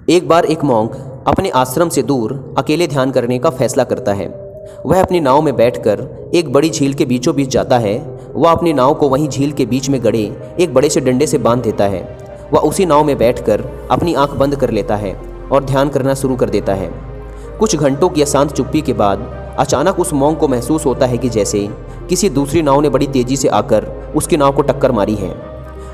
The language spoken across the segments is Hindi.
एक बार एक मॉन्क अपने आश्रम से दूर अकेले ध्यान करने का फैसला करता है। वह अपनी नाव में बैठकर एक बड़ी झील के बीचों बीच जाता है। वह अपनी नाव को वहीं झील के बीच में गड़े एक बड़े से डंडे से बांध देता है। वह उसी नाव में बैठकर अपनी आंख बंद कर लेता है और ध्यान करना शुरू कर देता है। कुछ घंटों की अशांत चुप्पी के बाद अचानक उस मॉन्क को महसूस होता है कि जैसे किसी दूसरी नाव ने बड़ी तेजी से आकर उसकी नाव को टक्कर मारी है।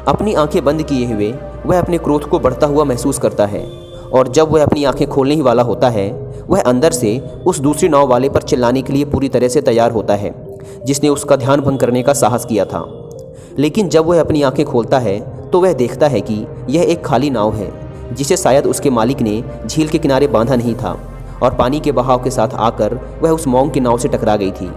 अपनी आंखें बंद किए हुए वह अपने क्रोध को बढ़ता हुआ महसूस करता है और जब वह अपनी आंखें खोलने ही वाला होता है, वह अंदर से उस दूसरी नाव वाले पर चिल्लाने के लिए पूरी तरह से तैयार होता है, जिसने उसका ध्यान भंग करने का साहस किया था। लेकिन जब वह अपनी आंखें खोलता है तो वह देखता है कि यह एक खाली नाव है, जिसे शायद उसके मालिक ने झील के किनारे बांधा नहीं था और पानी के बहाव के साथ आकर वह उस मॉन्क की नाव से टकरा गई थी।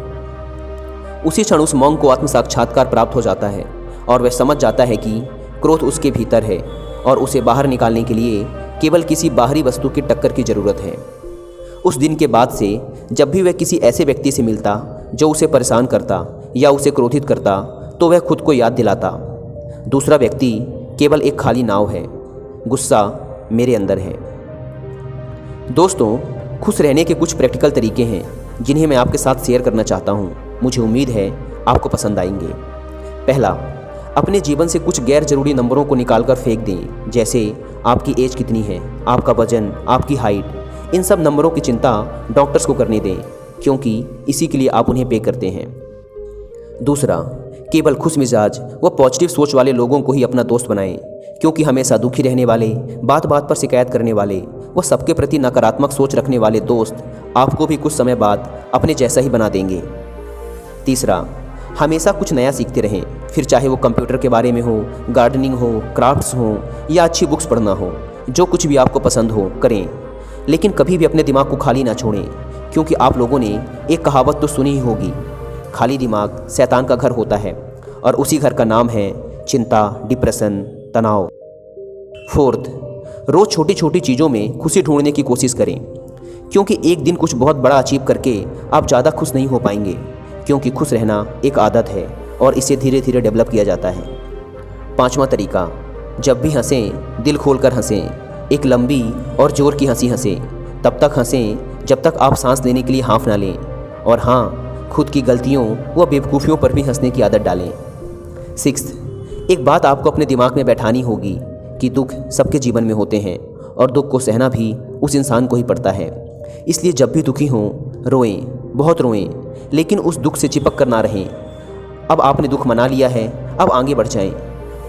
उसी क्षण उस मॉन्क को आत्म साक्षात्कार प्राप्त हो जाता है और वह समझ जाता है कि क्रोध उसके भीतर है और उसे बाहर निकालने के लिए केवल किसी बाहरी वस्तु की टक्कर की ज़रूरत है। उस दिन के बाद से जब भी वह किसी ऐसे व्यक्ति से मिलता जो उसे परेशान करता या उसे क्रोधित करता, तो वह खुद को याद दिलाता, दूसरा व्यक्ति केवल एक खाली नाव है, गुस्सा मेरे अंदर है। दोस्तों, खुश रहने के कुछ प्रैक्टिकल तरीके हैं जिन्हें मैं आपके साथ शेयर करना चाहता हूँ। मुझे उम्मीद है आपको पसंद आएंगे। पहला, अपने जीवन से कुछ गैर जरूरी नंबरों को निकालकर फेंक दें, जैसे आपकी एज कितनी है, आपका वजन, आपकी हाइट। इन सब नंबरों की चिंता डॉक्टर्स को करने दें, क्योंकि इसी के लिए आप उन्हें पे करते हैं। दूसरा, केवल खुश मिजाज व पॉजिटिव सोच वाले लोगों को ही अपना दोस्त बनाएं, क्योंकि हमेशा दुखी रहने वाले, बात बात पर शिकायत करने वाले व सबके प्रति नकारात्मक सोच रखने वाले दोस्त आपको भी कुछ समय बाद अपने जैसा ही बना देंगे। तीसरा, हमेशा कुछ नया सीखते रहें, फिर चाहे वो कंप्यूटर के बारे में हो, गार्डनिंग हो, क्राफ्ट्स हो या अच्छी बुक्स पढ़ना हो। जो कुछ भी आपको पसंद हो करें, लेकिन कभी भी अपने दिमाग को खाली ना छोड़ें, क्योंकि आप लोगों ने एक कहावत तो सुनी ही होगी, खाली दिमाग शैतान का घर होता है, और उसी घर का नाम है चिंता, डिप्रेशन, तनाव। फोर्थ, रोज़ छोटी छोटी चीज़ों में खुशी ढूंढने की कोशिश करें, क्योंकि एक दिन कुछ बहुत बड़ा अचीव करके आप ज़्यादा खुश नहीं हो पाएंगे, क्योंकि खुश रहना एक आदत है और इसे धीरे धीरे डेवलप किया जाता है। पांचवा तरीका, जब भी हंसें दिल खोलकर हंसें, एक लंबी और जोर की हंसी हंसें। तब तक हंसें जब तक आप सांस लेने के लिए हाँफ ना लें, और हाँ, खुद की गलतियों व बेवकूफ़ियों पर भी हंसने की आदत डालें। सिक्स्थ, एक बात आपको अपने दिमाग में बैठानी होगी कि दुख सबके जीवन में होते हैं और दुख को सहना भी उस इंसान को ही पड़ता है। इसलिए जब भी दुखी हों, रोएं, बहुत रोएं, लेकिन उस दुख से चिपक कर ना रहें। अब आपने दुख मना लिया है, अब आगे बढ़ जाएं,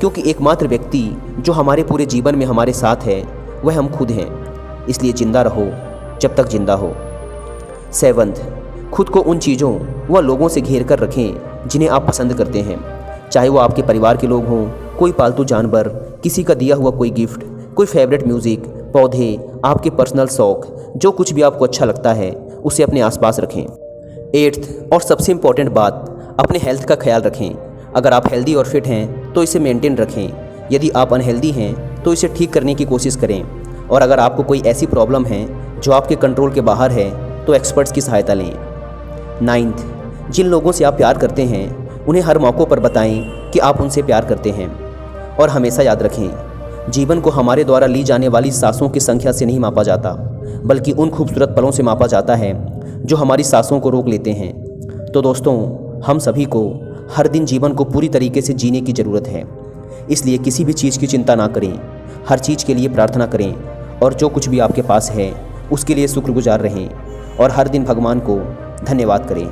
क्योंकि एकमात्र व्यक्ति जो हमारे पूरे जीवन में हमारे साथ है वह हम खुद हैं। इसलिए जिंदा रहो जब तक जिंदा हो। सेवंथ, खुद को उन चीज़ों व लोगों से घेर कर रखें जिन्हें आप पसंद करते हैं, चाहे वो आपके परिवार के लोग हों, कोई पालतू जानवर, किसी का दिया हुआ कोई गिफ्ट, कोई फेवरेट म्यूज़िक, पौधे, आपके पर्सनल शौक, जो कुछ भी आपको अच्छा लगता है उसे अपने आसपास रखें। एट्थ और सबसे इम्पॉर्टेंट बात, अपने हेल्थ का ख्याल रखें। अगर आप हेल्दी और फिट हैं तो इसे मेंटेन रखें। यदि आप अनहेल्दी हैं तो इसे ठीक करने की कोशिश करें, और अगर आपको कोई ऐसी प्रॉब्लम है जो आपके कंट्रोल के बाहर है तो एक्सपर्ट्स की सहायता लें। नाइन्थ, जिन लोगों से आप प्यार करते हैं उन्हें हर मौक़ों पर बताएं कि आप उनसे प्यार करते हैं, और हमेशा याद रखें, जीवन को हमारे द्वारा ली जाने वाली सांसों की संख्या से नहीं मापा जाता, बल्कि उन खूबसूरत पलों से मापा जाता है जो हमारी सांसों को रोक लेते हैं। तो दोस्तों, हम सभी को हर दिन जीवन को पूरी तरीके से जीने की ज़रूरत है। इसलिए किसी भी चीज़ की चिंता ना करें, हर चीज़ के लिए प्रार्थना करें, और जो कुछ भी आपके पास है उसके लिए शुक्रगुजार रहें, और हर दिन भगवान को धन्यवाद करें।